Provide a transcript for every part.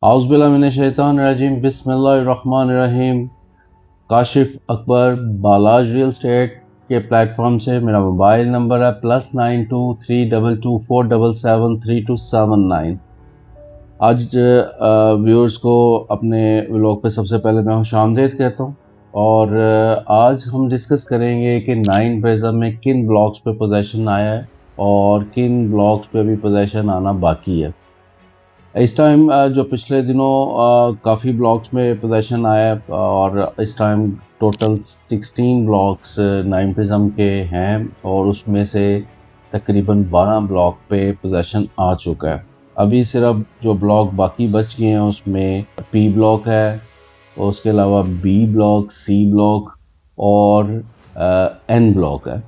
औज़ुबिल्लाहिमिनश्शैतानिर्रजीम बिस्मिल्लाहिर्रहमानिर्रहीम। काशिफ अकबर बालाज real estate के platform से मेरा मोबाइल नंबर है +923224773279। आज व्यूअर्स को अपने व्लॉग पे सबसे पहले मैं खुशामदीद कहता हूँ। और आज हम डिस्कस करेंगे कि 9 प्रिज्म में किन ब्लॉक्स पे पोजेसन आया है और किन ब्लॉक्स पे भी पोजेसन आना बाकी है। इस टाइम जो पिछले दिनों काफ़ी ब्लॉक्स में पोजेसन आया है और इस टाइम टोटल 16 ब्लॉक्स 9 प्रिज्म के हैं और उसमें से तकरीबन 12 ब्लॉक पे पोजेसन आ चुका है। अभी सिर्फ जो ब्लॉक बाकी बच गए हैं उसमें पी ब्लॉक है और उसके अलावा बी ब्लॉक, सी ब्लॉक और एन ब्लॉक है।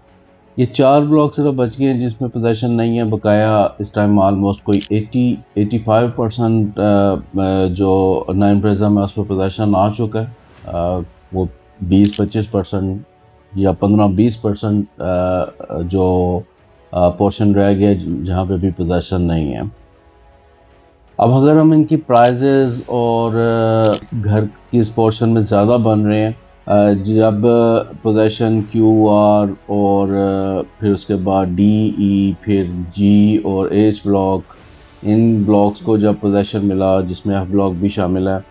ये 4 ब्लॉक सिर्फ बच गए हैं जिसमें पोजेसन नहीं है। बकाया इस टाइम ऑलमोस्ट कोई 80-85% जो 9 प्रिज्म है उस पर पोजेसन आ चुका है। वो 20-25% या 15-20% जो पोर्शन रह गया जहाँ पे भी पोजेसन नहीं है। अब अगर हम इनकी प्राइजेज़ और घर की इस पोर्शन में ज़्यादा बन रहे हैं, जब पोजेसन क्यू आर और फिर उसके बाद डी ई फिर जी और एच ब्लॉक, इन ब्लॉक्स को जब पोजेसन मिला जिसमें एफ ब्लॉक भी शामिल है,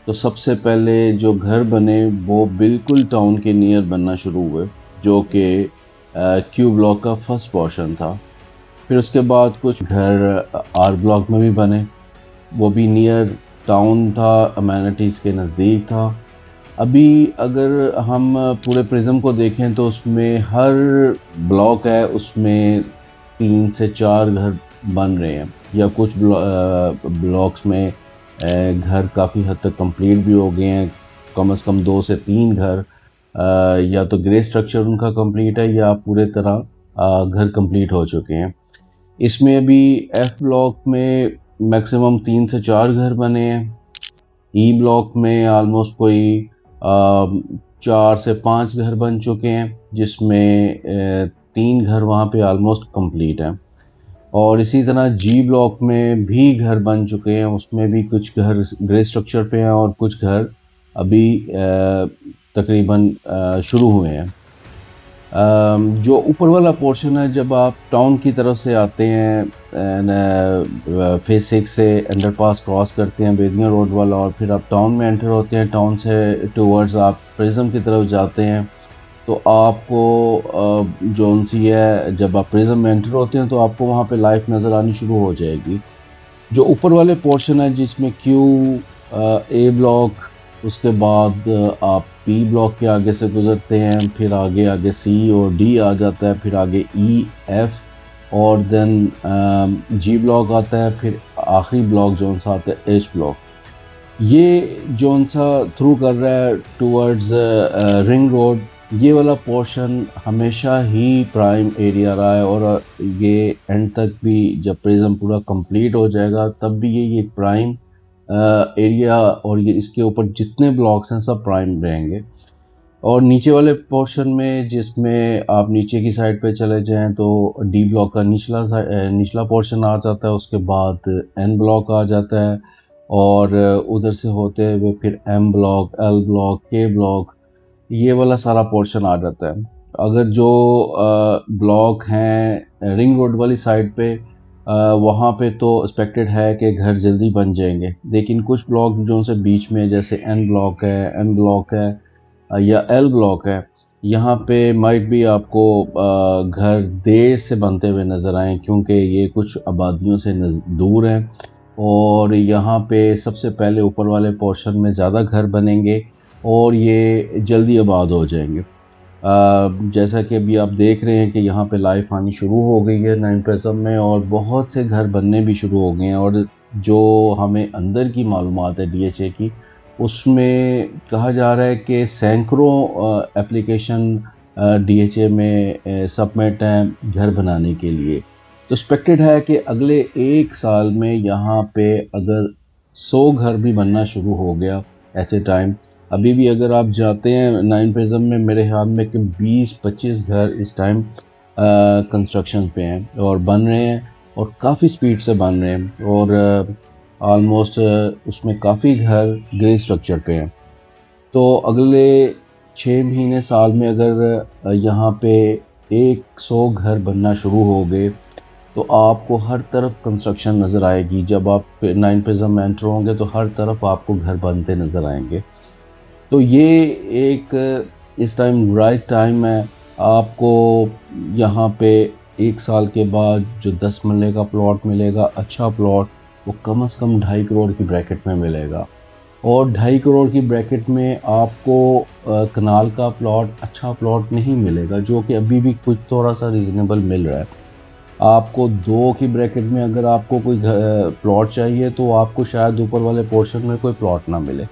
तो सबसे पहले जो घर बने वो बिल्कुल टाउन के नियर बनना शुरू हुए, जो कि क्यू ब्लॉक का फर्स्ट पोर्शन था। फिर उसके बाद कुछ घर आर ब्लॉक में भी बने, वो भी नियर टाउन था, अमेनिटीज़ के नज़दीक था। अभी अगर हम पूरे प्रिज्म को देखें तो उसमें हर ब्लॉक है उसमें 3 से 4 घर बन रहे हैं, या कुछ ब्लॉक्स में घर काफ़ी हद तक कंप्लीट भी हो गए हैं। कम से कम 2 से 3 घर या तो ग्रे स्ट्रक्चर उनका कंप्लीट है या पूरे तरह घर कंप्लीट हो चुके हैं। इसमें अभी एफ ब्लॉक में मैक्सिमम 3 से 4 घर बने हैं। ई ब्लॉक में ऑलमोस्ट कोई 4 से 5 घर बन चुके हैं, जिसमें 3 घर वहाँ पे ऑलमोस्ट कंप्लीट हैं। और इसी तरह जी ब्लॉक में भी घर बन चुके हैं, उसमें भी कुछ घर ग्रे स्ट्रक्चर पे हैं और कुछ घर अभी तकरीबन शुरू हुए हैं। जो ऊपर वाला पोर्शन है, जब आप टाउन की तरफ से आते हैं फेज 6 से अंडरपास क्रॉस करते हैं बेदिया रोड वाला, और फिर आप टाउन में एंटर होते हैं, टाउन से टूवर्ड्स आप प्रिज्म की तरफ जाते हैं, तो आपको जोन सी है, जब आप प्रिज्म में एंटर होते हैं तो आपको वहाँ पे लाइफ नज़र आनी शुरू हो जाएगी। जो ऊपर वाले पोर्शन है जिसमें क्यू ए ब्लॉक, उसके बाद आप पी ब्लॉक के आगे से गुजरते हैं, फिर आगे आगे सी और डी आ जाता है, फिर आगे ई एफ और देन जी ब्लॉक आता है, फिर आखिरी ब्लॉक जोन सा आता है एच ब्लॉक। ये जोन सा थ्रू कर रहा है टूवर्ड्स रिंग रोड। ये वाला पोर्शन हमेशा ही प्राइम एरिया रहा है और ये एंड तक भी, जब प्रिज्म पूरा कंप्लीट हो जाएगा तब भी ये प्राइम एरिया और ये इसके ऊपर जितने ब्लॉक्स हैं सब प्राइम रहेंगे। और नीचे वाले पोर्शन में, जिसमें आप नीचे की साइड पे चले जाएं तो डी ब्लॉक का निचला पोर्शन आ जाता है, उसके बाद एन ब्लॉक आ जाता है और उधर से होते हुए फिर एम ब्लॉक, एल ब्लॉक, के ब्लॉक, ये वाला सारा पोर्शन आ जाता है। अगर जो ब्लॉक हैं रिंग रोड वाली साइड पे, वहाँ पे तो एक्सपेक्टेड है कि घर जल्दी बन जाएंगे, लेकिन कुछ ब्लॉक जो से बीच में, जैसे एन ब्लॉक है, एम ब्लॉक है या एल ब्लॉक है, यहाँ पे माइट भी आपको घर देर से बनते हुए नज़र आएँ, क्योंकि ये कुछ आबादियों से दूर हैं और यहाँ पे सबसे पहले ऊपर वाले पोर्शन में ज़्यादा घर बनेंगे और ये जल्दी आबाद हो जाएंगे। जैसा कि अभी आप देख रहे हैं कि यहाँ पे लाइफ आनी शुरू हो गई है 9 प्रिज्म में और बहुत से घर बनने भी शुरू हो गए हैं। और जो हमें अंदर की मालूमात है डीएचए की, उसमें कहा जा रहा है कि सैकड़ों एप्लीकेशन डीएचए में सबमिट हैं घर बनाने के लिए। तो एक्सपेक्टेड है कि अगले 1 साल में यहाँ पे अगर 100 घर भी बनना शुरू हो गया एट ए टाइम, अभी भी अगर आप जाते हैं 9 प्रिज्म में, मेरे ख्याल में कि 20-25 घर इस टाइम कंस्ट्रक्शन पे हैं और बन रहे हैं और काफ़ी स्पीड से बन रहे हैं। और ऑलमोस्ट उसमें काफ़ी घर ग्रे स्ट्रक्चर पे हैं। तो अगले 6 महीने साल में अगर यहाँ पे 100 घर बनना शुरू हो गए तो आपको हर तरफ कंस्ट्रक्शन नज़र आएगी। जब आप 9 प्रिज्म में एंटर होंगे तो हर तरफ आपको घर बनते नज़र आएंगे। तो ये एक इस टाइम राइट टाइम है। आपको यहाँ पे 1 साल के बाद जो 10 मरले का प्लॉट मिलेगा, अच्छा प्लॉट, वो कम से कम 2.5 करोड़ की ब्रैकेट में मिलेगा। और 2.5 करोड़ की ब्रैकेट में आपको कनाल का प्लॉट, अच्छा प्लॉट नहीं मिलेगा, जो कि अभी भी कुछ थोड़ा सा रीज़नेबल मिल रहा है। आपको 2 की ब्रैकेट में अगर आपको कोई प्लॉट चाहिए तो आपको शायद ऊपर वाले पोर्शन में कोई प्लॉट ना मिले।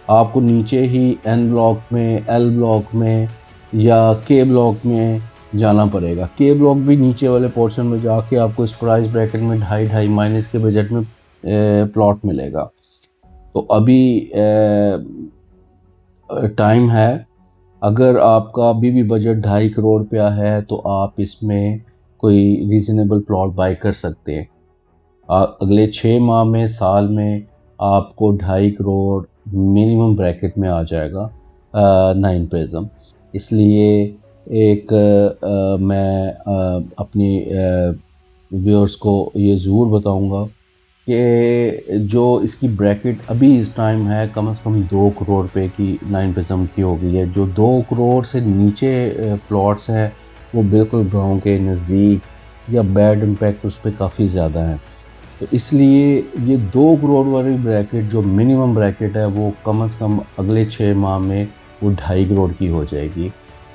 आपको नीचे ही एन ब्लॉक में, एल ब्लॉक में या के ब्लॉक में जाना पड़ेगा। के ब्लॉक भी नीचे वाले पोर्शन में जाके आपको इस प्राइस ब्रैकेट में 2.5 माइनस के बजट में प्लॉट मिलेगा। तो अभी टाइम है। अगर आपका अभी भी बजट 2.5 करोड़ पे है तो आप इसमें कोई रीज़नेबल प्लॉट बाय कर सकते हैं। अगले 6 माह में, साल में आपको 2.5 करोड़ मिनिमम ब्रैकेट में आ जाएगा 9 प्रिज्म। इसलिए मैं अपनी व्यूअर्स को ये ज़रूर बताऊंगा कि जो इसकी ब्रैकेट अभी इस टाइम है कम से कम 2 करोड़ रुपए की 9 प्रिज्म की हो गई है। जो 2 करोड़ से नीचे प्लॉट्स हैं वो बिल्कुल गाँव के नज़दीक या बैड इम्पैक्ट उस पर काफ़ी ज़्यादा है। तो इसलिए ये 2 करोड़ वाली ब्रैकेट जो मिनिमम ब्रैकेट है वो कम से कम अगले 6 माह में वो 2.5 करोड़ की हो जाएगी।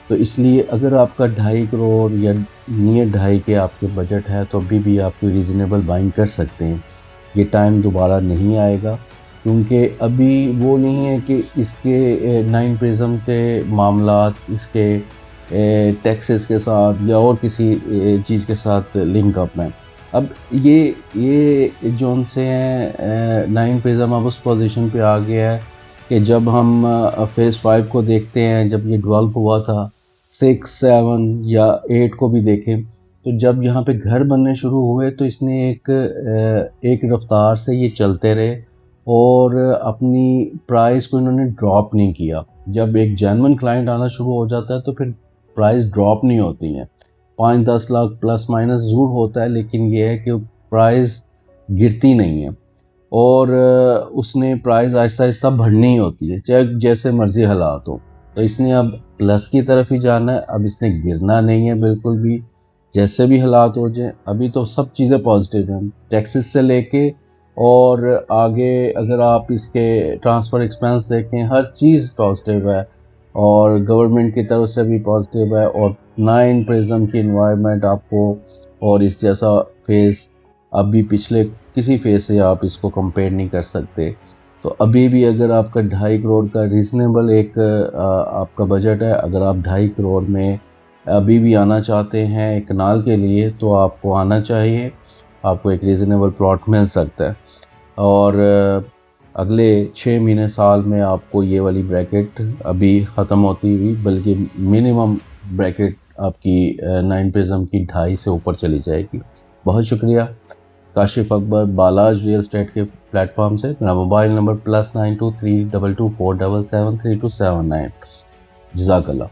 तो इसलिए अगर आपका 2.5 करोड़ या नियर 2.5 के आपके बजट है तो अभी भी आप कोई रीज़नेबल बाइंग कर सकते हैं। ये टाइम दोबारा नहीं आएगा, क्योंकि अभी वो नहीं है कि इसके 9 प्रिज्म के मामलात इसके टैक्सेस के साथ या और किसी चीज़ के साथ लिंक अप हैं। अब ये जोन से हैं 9 प्रिज्म अब उस पोजीशन पे आ गया है कि जब हम फेज़ 5 को देखते हैं, जब ये डेवलप हुआ था 6, 7 या 8 को भी देखें, तो जब यहाँ पे घर बनने शुरू हुए तो इसने एक रफ्तार से ये चलते रहे और अपनी प्राइस को इन्होंने ड्रॉप नहीं किया। जब एक जेन्युइन क्लाइंट आना शुरू हो जाता है तो फिर प्राइस ड्रॉप नहीं होती हैं। 5-10 लाख प्लस माइनस ज़रूर होता है, लेकिन ये है कि प्राइस गिरती नहीं है। और उसने प्राइस आहिस्ता आहिस्ता बढ़नी ही होती है, चाहे जैसे मर्ज़ी हालात हो। तो इसने अब प्लस की तरफ ही जाना है, अब इसने गिरना नहीं है बिल्कुल भी, जैसे भी हालात हो जाए। अभी तो सब चीज़ें पॉजिटिव हैं, टैक्सेस से लेके और आगे अगर आप इसके ट्रांसफ़र एक्सपेंस देखें, हर चीज़ पॉजिटिव है और गवर्नमेंट की तरफ से भी पॉजिटिव है। और 9 प्रिज्म की इन्वायरमेंट आपको और इस जैसा फेज़ अभी पिछले किसी फेज़ से आप इसको कंपेयर नहीं कर सकते। तो अभी भी अगर आपका 2.5 करोड़ का रीज़नेबल आपका बजट है, अगर आप 2.5 करोड़ में अभी भी आना चाहते हैं एक कनाल के लिए, तो आपको आना चाहिए, आपको एक रीज़नेबल प्लॉट मिल सकता है। और अगले 6 महीने साल में आपको ये वाली ब्रैकेट अभी ख़त्म होती हुई, बल्कि मिनिमम ब्रैकेट आपकी 9 प्रिज्म की 2.5 से ऊपर चली जाएगी। बहुत शुक्रिया। काशिफ अकबर, बालाज रियल एस्टेट के प्लेटफॉर्म से। मेरा मोबाइल नंबर +923224773279। जज़ाकल्लाह।